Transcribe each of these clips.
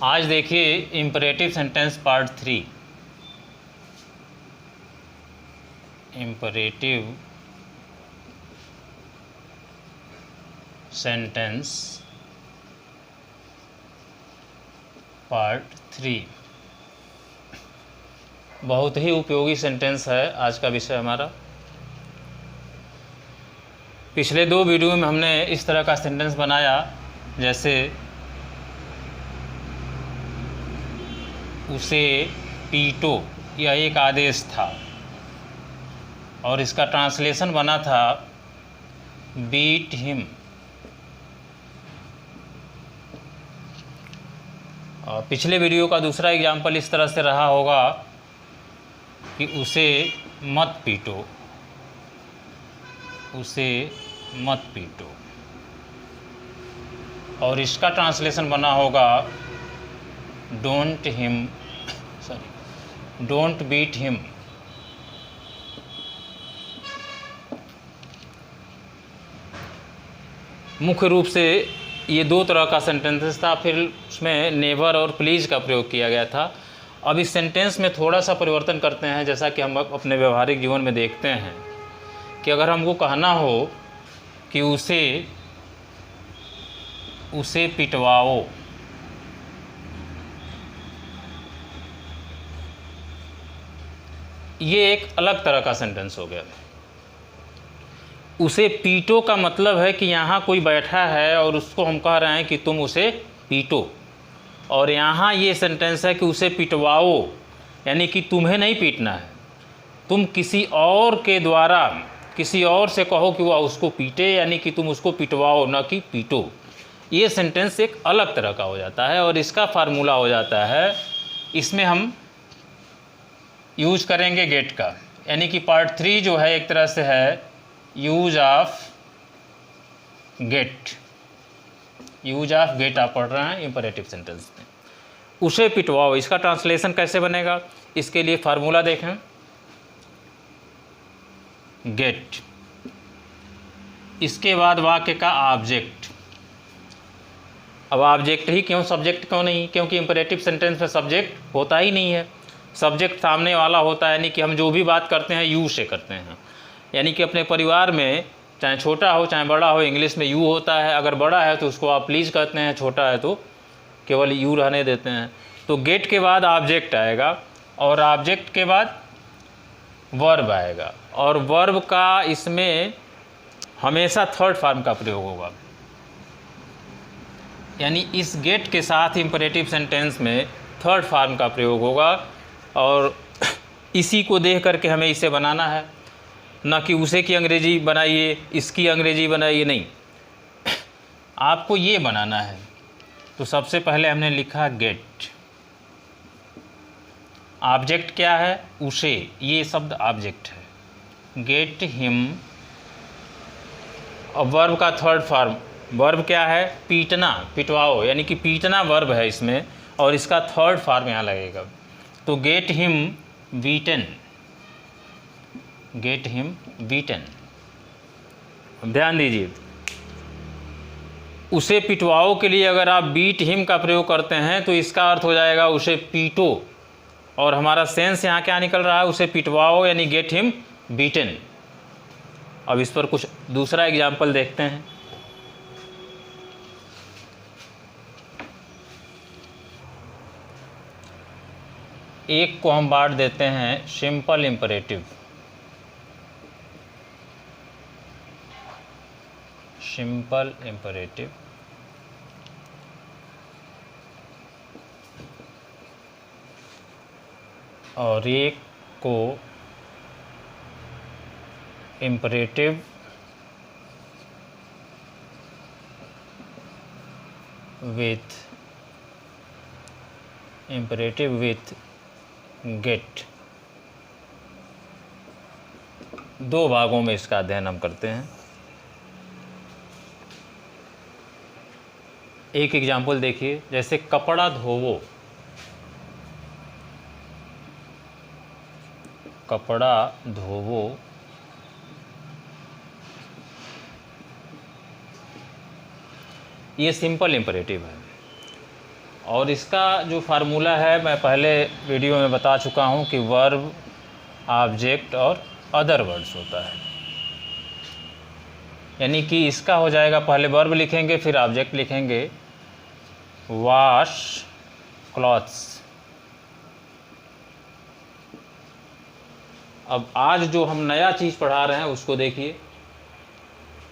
आज देखिए imperative sentence part 3। Imperative sentence part 3 बहुत ही उपयोगी सेंटेंस है। आज का विषय हमारा, पिछले 2 वीडियो में हमने इस तरह का सेंटेंस बनाया, जैसे उसे पीटो, यह एक आदेश था और इसका ट्रांसलेशन बना था बीट हिम। और पिछले वीडियो का दूसरा एग्जाम्पल इस तरह से रहा होगा कि उसे मत पीटो, उसे मत पीटो, और इसका ट्रांसलेशन बना होगा डोंट बीट हिम। मुख्य रूप से ये 2 तरह का सेंटेंसेस था, फिर उसमें नेवर और प्लीज़ का प्रयोग किया गया था। अब इस सेंटेंस में थोड़ा सा परिवर्तन करते हैं, जैसा कि हम अपने व्यवहारिक जीवन में देखते हैं कि अगर हमको कहना हो कि उसे पिटवाओ, ये एक अलग तरह का सेंटेंस हो गया। उसे पीटो का मतलब है कि यहाँ कोई बैठा है और उसको हम कह रहे हैं कि तुम उसे पीटो, और यहाँ ये सेंटेंस है कि उसे पिटवाओ, यानी कि तुम्हें नहीं पीटना है, तुम किसी और के द्वारा किसी और से कहो कि वह उसको पीटे, यानी कि तुम उसको पिटवाओ, न कि पीटो। ये सेंटेंस एक अलग तरह का हो जाता है और इसका फार्मूला हो जाता है, इसमें हम यूज करेंगे गेट का, यानी कि पार्ट 3 जो है एक तरह से है यूज ऑफ गेट। आप पढ़ रहे हैं इंपरेटिव सेंटेंस में। उसे पिटवाओ, इसका ट्रांसलेशन कैसे बनेगा, इसके लिए फार्मूला देखें। गेट, इसके बाद वाक्य का ऑब्जेक्ट। अब ऑब्जेक्ट ही क्यों, सब्जेक्ट क्यों नहीं? क्योंकि इंपरेटिव सेंटेंस में सब्जेक्ट होता ही नहीं है। सब्जेक्ट सामने वाला होता है, यानी कि हम जो भी बात करते हैं यू से करते हैं। यानी कि अपने परिवार में चाहे छोटा हो चाहे बड़ा हो, इंग्लिश में यू होता है। अगर बड़ा है तो उसको आप प्लीज़ कहते हैं, छोटा है तो केवल यू रहने देते हैं। तो गेट के बाद ऑब्जेक्ट आएगा और ऑब्जेक्ट के बाद वर्ब आएगा, और वर्ब का इसमें हमेशा थर्ड फॉर्म का प्रयोग होगा। यानी इस गेट के साथ इंपरेटिव सेंटेंस में थर्ड फॉर्म का प्रयोग होगा, और इसी को देख करके हमें इसे बनाना है, ना कि उसे की अंग्रेजी बनाइए, इसकी अंग्रेजी बनाइए, नहीं, आपको ये बनाना है। तो सबसे पहले हमने लिखा गेट। ऑब्जेक्ट क्या है? उसे, ये शब्द ऑब्जेक्ट है। Get him. और वर्ब का थर्ड फॉर्म, वर्ब क्या है? पीटना, पिटवाओ, यानी कि पीटना वर्ब है इसमें, और इसका थर्ड फॉर्म यहाँ लगेगा। तो get him beaten, get him beaten. ध्यान दीजिए, उसे पिटवाओ के लिए अगर आप बीट हिम का प्रयोग करते हैं तो इसका अर्थ हो जाएगा उसे पीटो, और हमारा सेंस यहाँ क्या निकल रहा है? उसे पिटवाओ, यानी गेट हिम बीटन। अब इस पर कुछ दूसरा एग्जाम्पल देखते हैं। एक को हम बांट देते हैं सिंपल इम्परेटिव। सिंपल इम्परेटिव और एक को इम्परेटिव विथ गेट। 2 भागों में इसका अध्ययन हम करते हैं। एक एग्जाम्पल देखिए, जैसे कपड़ा धोवो, कपड़ा धोवो, ये सिंपल इम्परेटिव है। और इसका जो फार्मूला है मैं पहले वीडियो में बता चुका हूँ कि वर्ब, ऑब्जेक्ट और अदर वर्ड्स होता है। यानी कि इसका हो जाएगा, पहले वर्ब लिखेंगे फिर ऑब्जेक्ट लिखेंगे, वॉश क्लॉथ्स। अब आज जो हम नया चीज़ पढ़ा रहे हैं उसको देखिए,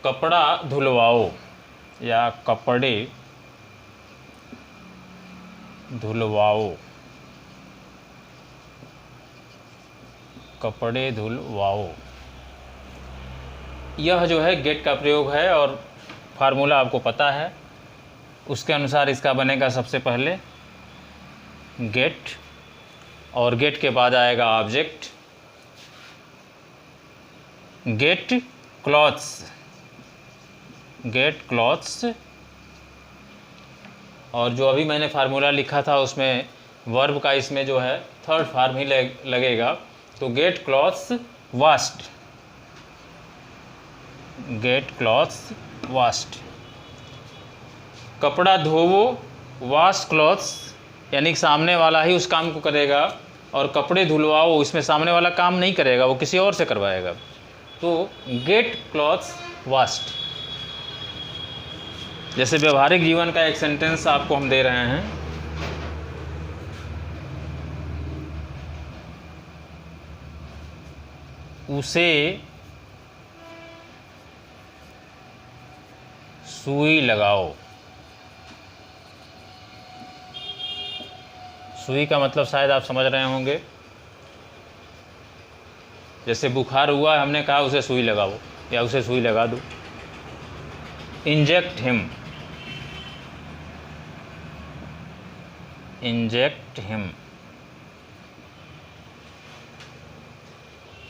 कपड़ा धुलवाओ या कपड़े धुलवाओ, कपड़े धुलवाओ, यह जो है गेट का प्रयोग है और फार्मूला आपको पता है। उसके अनुसार इसका बनेगा सबसे पहले गेट, और गेट के बाद आएगा object, get clothes, get clothes. और जो अभी मैंने फार्मूला लिखा था उसमें वर्ब का इसमें जो है थर्ड फॉर्म ही लगेगा, तो get clothes washed, get clothes washed. कपड़ा धोवो, वॉश क्लॉथ्स, यानी सामने वाला ही उस काम को करेगा, और कपड़े धुलवाओ, इसमें सामने वाला काम नहीं करेगा, वो किसी और से करवाएगा। तो गेट क्लॉथ्स वॉश्ड। जैसे व्यवहारिक जीवन का एक सेंटेंस आपको हम दे रहे हैं, उसे सुई लगाओ। सुई का मतलब शायद आप समझ रहे होंगे, जैसे बुखार हुआ हमने कहा उसे सुई लगाओ या उसे सुई लगा दो। Inject him, inject him.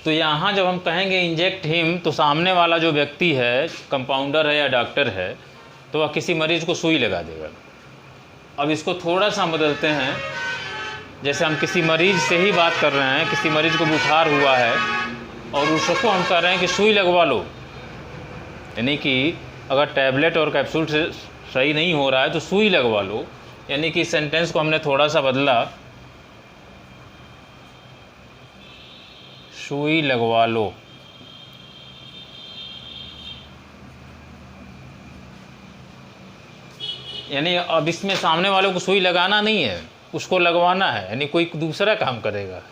तो यहाँ जब हम कहेंगे इंजेक्ट हिम, तो सामने वाला जो व्यक्ति है, कंपाउंडर है या डॉक्टर है, तो वह किसी मरीज़ को सुई लगा देगा। अब इसको थोड़ा सा बदलते हैं, जैसे हम किसी मरीज़ से ही बात कर रहे हैं, किसी मरीज़ को बुखार हुआ है और उसको हम कह रहे हैं कि सुई लगवा लो, यानी कि अगर टैबलेट और कैप्सूल से सही नहीं हो रहा है तो सुई लगवा लो। यानी कि सेंटेंस को हमने थोड़ा सा बदला, सुई लगवा लो। यानी अब इसमें सामने वालों को सुई लगाना नहीं है, उसको लगवाना है, यानी कोई दूसरा काम करेगा।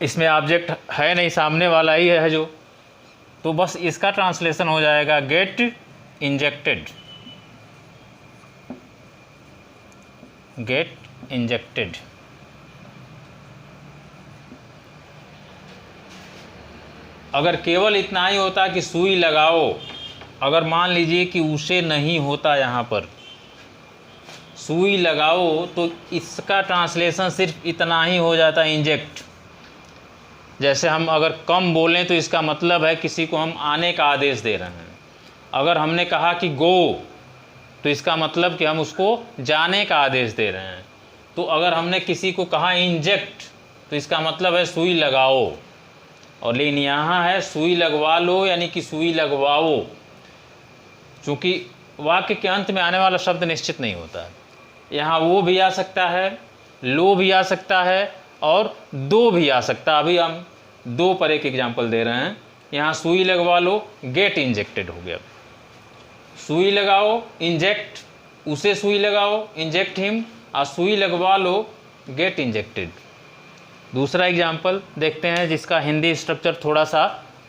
इसमें ऑब्जेक्ट है नहीं, सामने वाला ही है जो, तो बस इसका ट्रांसलेशन हो जाएगा गेट इंजेक्टेड, गेट इंजेक्टेड। अगर केवल इतना ही होता कि सुई लगाओ, अगर मान लीजिए कि उसे नहीं होता यहाँ पर सुई लगाओ, तो इसका ट्रांसलेशन सिर्फ इतना ही हो जाता इंजेक्ट। जैसे हम अगर कम बोलें तो इसका मतलब है किसी को हम आने का आदेश दे रहे हैं। अगर हमने कहा कि गो, तो इसका मतलब कि हम उसको जाने का आदेश दे रहे हैं। तो अगर हमने किसी को कहा इंजेक्ट, तो इसका मतलब है सुई लगाओ। और लेकिन यहाँ है सुई लगवा लो, यानी कि सुई लगवाओ, चूँकि वाक्य के अंत में आने वाला शब्द निश्चित नहीं होता है। यहाँ वो भी आ सकता है, लो भी आ सकता है, और दो भी आ सकता है। अभी हम दो पर एक एग्जाम्पल दे रहे हैं। यहाँ सुई लगवा लो, गेट इंजेक्टेड हो गया। सुई लगाओ, इंजेक्ट, उसे सुई लगाओ, इंजेक्ट हिम, और सुई लगवा लो, गेट इंजेक्टेड। दूसरा एग्जाम्पल देखते हैं जिसका हिंदी स्ट्रक्चर थोड़ा सा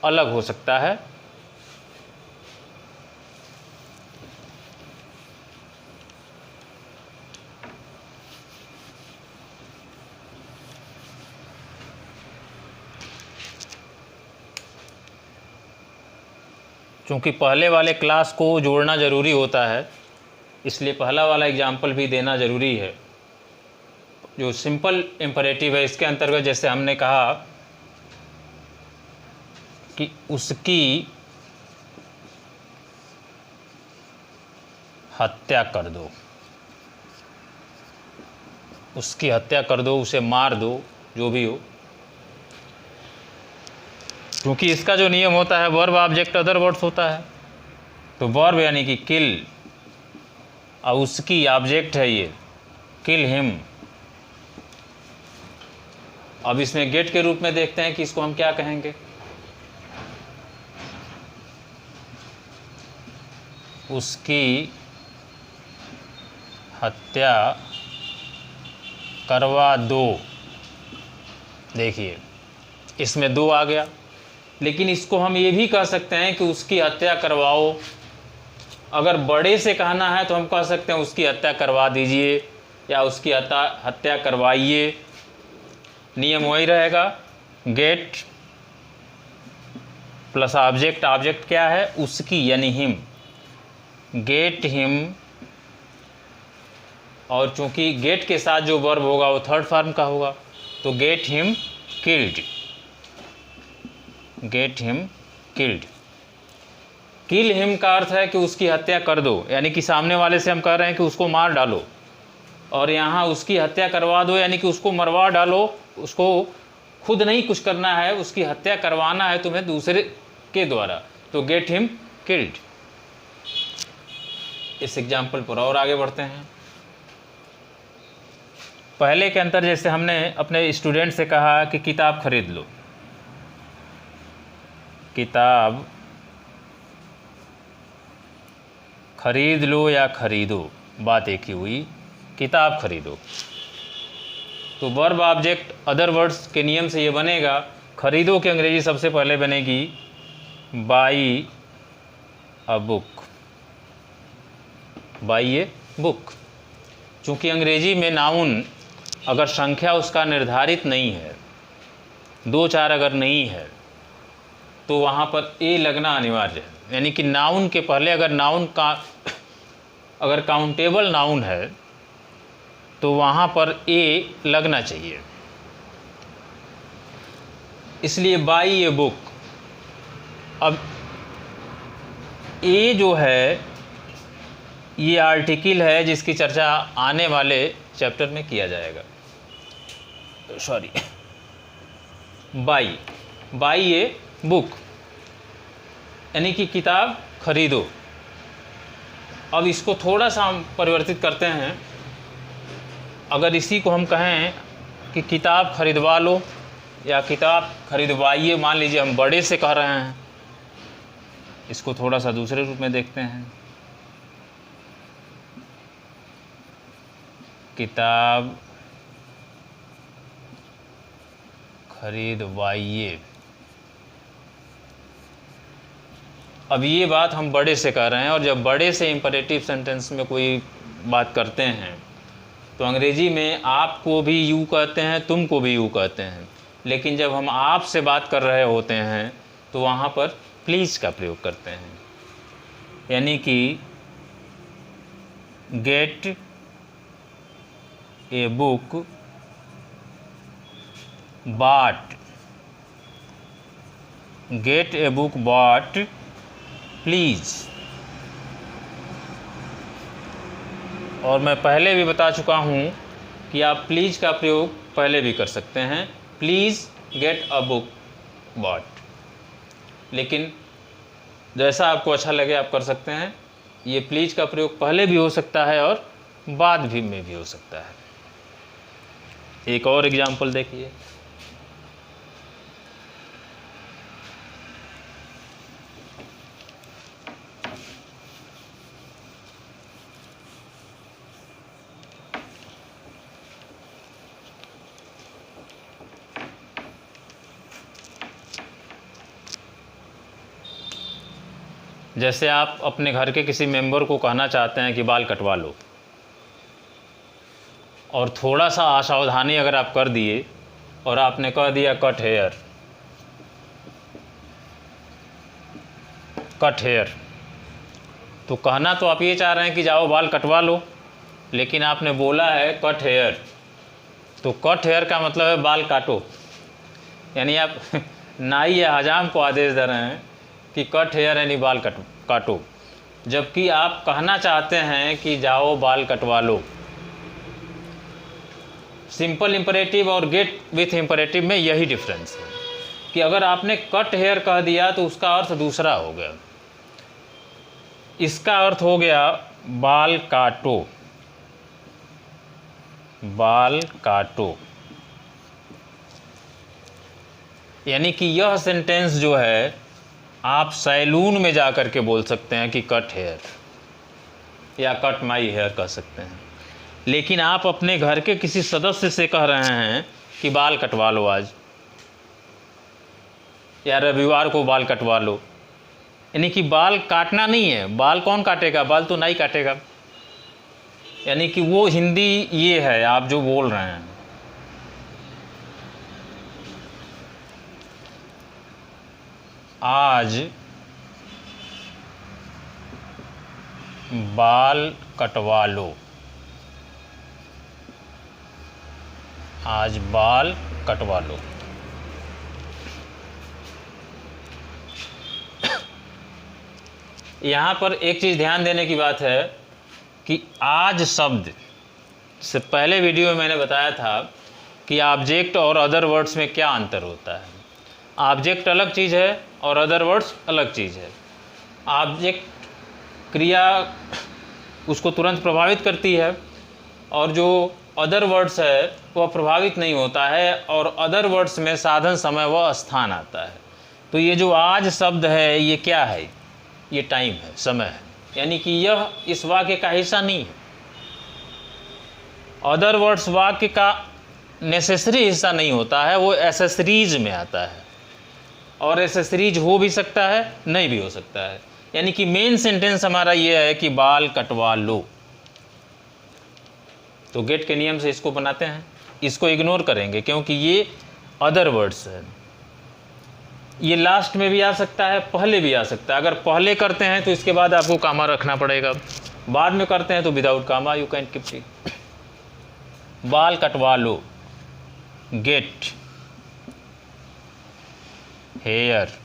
अलग हो सकता है। क्योंकि पहले वाले क्लास को जोड़ना ज़रूरी होता है, इसलिए पहला वाला एग्जाम्पल भी देना ज़रूरी है। जो सिंपल इम्परेटिव है, इसके अंतर्गत जैसे हमने कहा कि उसकी हत्या कर दो, उसकी हत्या कर दो, उसे मार दो, जो भी हो। क्योंकि इसका जो नियम होता है वर्ब ऑब्जेक्ट अदर वर्ड्स होता है, तो वर्ब यानी कि किल, और उसकी ऑब्जेक्ट है ये किल हिम। अब इसमें गेट के रूप में देखते हैं कि इसको हम क्या कहेंगे। उसकी हत्या करवा दो। देखिए इसमें दो आ गया, लेकिन इसको हम ये भी कह सकते हैं कि उसकी हत्या करवाओ। अगर बड़े से कहना है तो हम कह सकते हैं उसकी हत्या करवा दीजिए या उसकी हत्या करवाइए। नियम वही रहेगा, गेट प्लस ऑब्जेक्ट। ऑब्जेक्ट क्या है? उसकी यानी हिम। गेट हिम, और चूंकि गेट के साथ जो वर्ब होगा वो थर्ड फॉर्म का होगा, तो get him killed. Get him killed. Kill him का अर्थ है कि उसकी हत्या कर दो, यानी कि सामने वाले से हम कह रहे हैं कि उसको मार डालो, और यहाँ उसकी हत्या करवा दो यानी कि उसको मरवा डालो। उसको खुद नहीं कुछ करना है, उसकी हत्या करवाना है तुम्हें दूसरे के द्वारा, तो गेट हिम किल्ड। इस एग्जाम्पल पर और आगे बढ़ते हैं। पहले के अंतर, जैसे हमने अपने स्टूडेंट से कहा कि किताब खरीद लो, किताब खरीद लो या खरीदो, बात एक ही हुई, किताब खरीदो। तो वर्ब ऑब्जेक्ट अदर वर्ड्स के नियम से ये बनेगा, खरीदो की अंग्रेजी सबसे पहले बनेगी by a book. By a book. चूँकि अंग्रेजी में नाउन अगर संख्या उसका निर्धारित नहीं है, 2-4 अगर नहीं है, तो वहाँ पर ए लगना अनिवार्य है। यानी कि नाउन के पहले अगर नाउन का अगर काउंटेबल नाउन है तो वहाँ पर ए लगना चाहिए। इसलिए बाई ए बुक। अब ए जो है ये आर्टिकल है जिसकी चर्चा आने वाले चैप्टर में किया जाएगा। सॉरी, बाई ए बुक यानी कि किताब खरीदो। अब इसको थोड़ा सा हम परिवर्तित करते हैं। अगर इसी को हम कहें कि किताब खरीदवा लो या किताब खरीदवाइए, मान लीजिए हम बड़े से कह रहे हैं, इसको थोड़ा सा दूसरे रूप में देखते हैं। किताब खरीदवाइए। अब ये बात हम बड़े से कह रहे हैं, और जब बड़े से इंपरेटिव सेंटेंस में कोई बात करते हैं तो अंग्रेजी में आपको भी यू कहते हैं, तुमको भी यू कहते हैं, लेकिन जब हम आप से बात कर रहे होते हैं तो वहाँ पर प्लीज़ का प्रयोग करते हैं। यानी कि get a book bought, get a book bought please. और मैं पहले भी बता चुका हूँ कि आप प्लीज़ का प्रयोग पहले भी कर सकते हैं, please get a book bought, लेकिन जैसा आपको अच्छा लगे आप कर सकते हैं। ये प्लीज़ का प्रयोग पहले भी हो सकता है और बाद भी में भी हो सकता है। एक और एग्जाम्पल देखिए। जैसे आप अपने घर के किसी मेंबर को कहना चाहते हैं कि बाल कटवा लो, और थोड़ा सा असावधानी अगर आप कर दिए और आपने कह दिया कट हेयर, कट हेयर, तो कहना तो आप ये चाह रहे हैं कि जाओ बाल कटवा लो, लेकिन आपने बोला है कट हेयर, तो कट हेयर का मतलब है बाल काटो। यानी आप नाई या हजाम को आदेश दे रहे हैं कि कट हेयर यानी बाल काटो, जबकि आप कहना चाहते हैं कि जाओ बाल कटवा लो। सिंपल इंपरेटिव और गेट विथ इंपरेटिव में यही डिफरेंस है कि अगर आपने कट हेयर कह दिया तो उसका अर्थ दूसरा हो गया। इसका अर्थ हो गया बाल काटो, बाल काटो। यानी कि यह सेंटेंस जो है आप सैलून में जा कर के बोल सकते हैं कि कट हेयर या कट माई हेयर कह सकते हैं, लेकिन आप अपने घर के किसी सदस्य से कह रहे हैं कि बाल कटवा लो आज, या रविवार को बाल कटवा लो। यानी कि बाल काटना नहीं है, बाल कौन काटेगा, बाल तो नाई काटेगा। यानी कि वो हिंदी ये है आप जो बोल रहे हैं। आज बाल कटवा लो, आज बाल कटवा लो। यहाँ पर एक चीज़ ध्यान देने की बात है कि आज शब्द से पहले वीडियो में मैंने बताया था कि ऑब्जेक्ट और अदर वर्ड्स में क्या अंतर होता है। ऑब्जेक्ट अलग चीज़ है और अदर वर्ड्स अलग चीज़ है। ऑब्जेक्ट क्रिया उसको तुरंत प्रभावित करती है और जो अदर वर्ड्स है वह प्रभावित नहीं होता है, और अदर वर्ड्स में साधन समय व स्थान आता है। तो ये जो आज शब्द है ये क्या है, ये टाइम है, समय है। यानी कि यह इस वाक्य का हिस्सा नहीं है। अदर वर्ड्स वाक्य का नेसेसरी हिस्सा नहीं होता है, वो एसेसरीज में आता है, और एसेसरीज हो भी सकता है नहीं भी हो सकता है। यानी कि मेन सेंटेंस हमारा ये है कि बाल कटवा लो। तो गेट के नियम से इसको बनाते हैं, इसको इग्नोर करेंगे क्योंकि ये अदर वर्ड्स है। ये लास्ट में भी आ सकता है, पहले भी आ सकता है। अगर पहले करते हैं तो इसके बाद आपको कामा रखना पड़ेगा, बाद में करते हैं तो without comma you can keep it. बाल कटवा लो, गेट हेयर।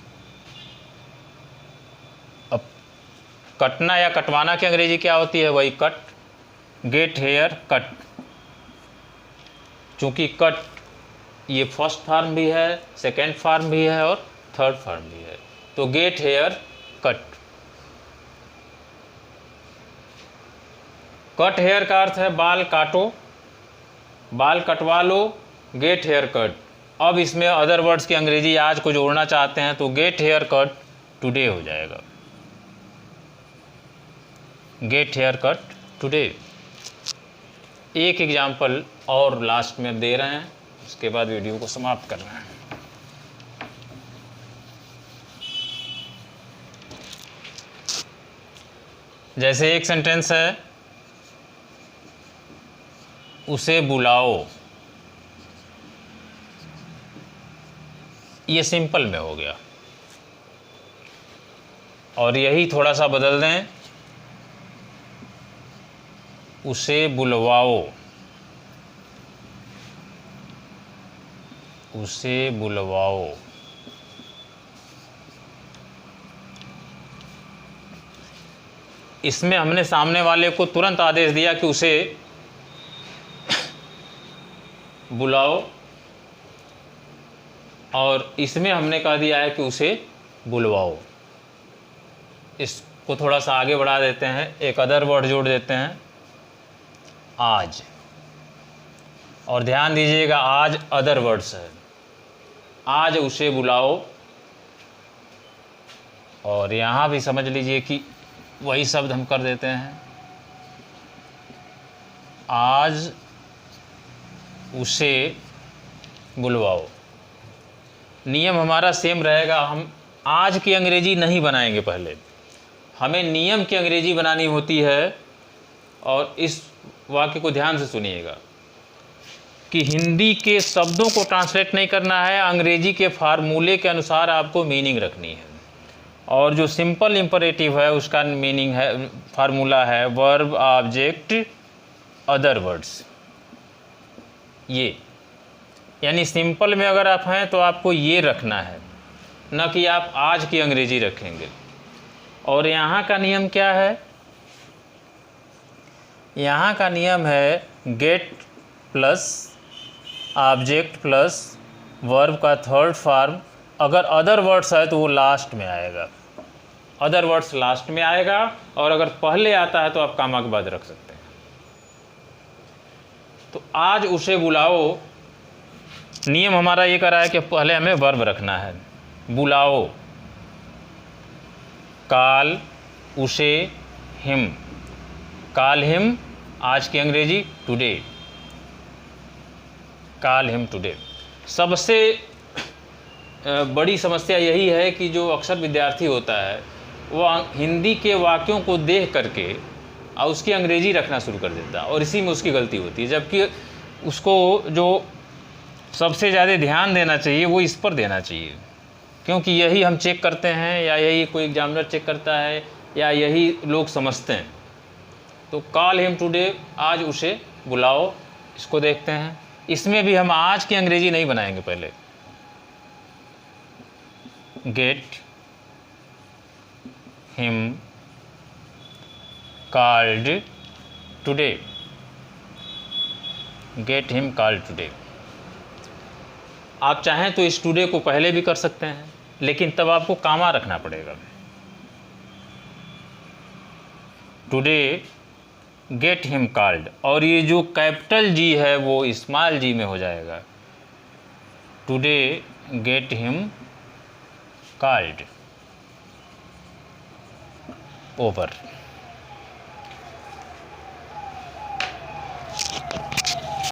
अब कटना या कटवाना की अंग्रेजी क्या होती है, वही कट। Gate hair cut. चूंकि कट ये फर्स्ट फॉर्म भी है, सेकेंड फॉर्म भी है और थर्ड फॉर्म भी है, तो get hair cut. Cut hair का अर्थ है बाल काटो, बाल कटवा लो, गेट हेयर कट। अब इसमें अदर वर्ड्स की अंग्रेजी आज को जोड़ना चाहते हैं तो गेट हेयर कट टुडे हो जाएगा, गेट हेयर कट टुडे। एक एग्जाम्पल और लास्ट में दे रहे हैं, उसके बाद वीडियो को समाप्त कर रहे हैं। जैसे एक सेंटेंस है, उसे बुलाओ। ये सिंपल में हो गया, और यही थोड़ा सा बदल दें, उसे बुलवाओ, उसे बुलवाओ। इसमें हमने सामने वाले को तुरंत आदेश दिया कि उसे बुलाओ, और इसमें हमने कह दिया है कि उसे बुलवाओ। इसको थोड़ा सा आगे बढ़ा देते हैं, एक अदर वर्ड जोड़ देते हैं, आज। और ध्यान दीजिएगा आज अदर वर्ड्स है, आज उसे बुलाओ। और यहाँ भी समझ लीजिए कि वही शब्द हम कर देते हैं, आज उसे बुलवाओ। नियम हमारा सेम रहेगा, हम आज की अंग्रेजी नहीं बनाएंगे, पहले हमें नियम की अंग्रेजी बनानी होती है। और इस वाक्य को ध्यान से सुनिएगा कि हिंदी के शब्दों को ट्रांसलेट नहीं करना है, अंग्रेजी के फार्मूले के अनुसार आपको मीनिंग रखनी है। और जो सिंपल इंपरेटिव है उसका मीनिंग है, फार्मूला है वर्ब ऑब्जेक्ट अदर वर्ड्स। ये यानी सिंपल में अगर आप हैं तो आपको ये रखना है, न कि आप आज की अंग्रेजी रखेंगे। और यहाँ का नियम क्या है, यहाँ का नियम है gate plus object plus verb का थर्ड फॉर्म, अगर अदर वर्ड्स है तो वो लास्ट में आएगा। अदर वर्ड्स लास्ट में आएगा, और अगर पहले आता है तो आप कामा के बाद रख सकते हैं। तो आज उसे बुलाओ, नियम हमारा ये करा है कि पहले हमें वर्ब रखना है। बुलाओ, काल, उसे, हिम। काल हिम, आज की अंग्रेजी टुडे। काल हिम टुडे। सबसे बड़ी समस्या यही है कि जो अक्सर विद्यार्थी होता है वह हिंदी के वाक्यों को देख करके और उसकी अंग्रेजी रखना शुरू कर देता है, और इसी में उसकी गलती होती है। जबकि उसको जो सबसे ज़्यादा ध्यान देना चाहिए वो इस पर देना चाहिए, क्योंकि यही हम चेक करते हैं, या यही कोई एग्जामिनर चेक करता है, या यही लोग समझते हैं। तो कॉल हिम टुडे, आज उसे बुलाओ, इसको देखते हैं। इसमें भी हम आज की अंग्रेजी नहीं बनाएंगे, पहले get him called today. Get him called today. आप चाहें तो इस टुडे को पहले भी कर सकते हैं, लेकिन तब आपको कामा रखना पड़ेगा। टुडे गेट हिम कॉल्ड, और ये जो कैपिटल जी है वो स्मॉल जी में हो जाएगा। Today get him called. Over.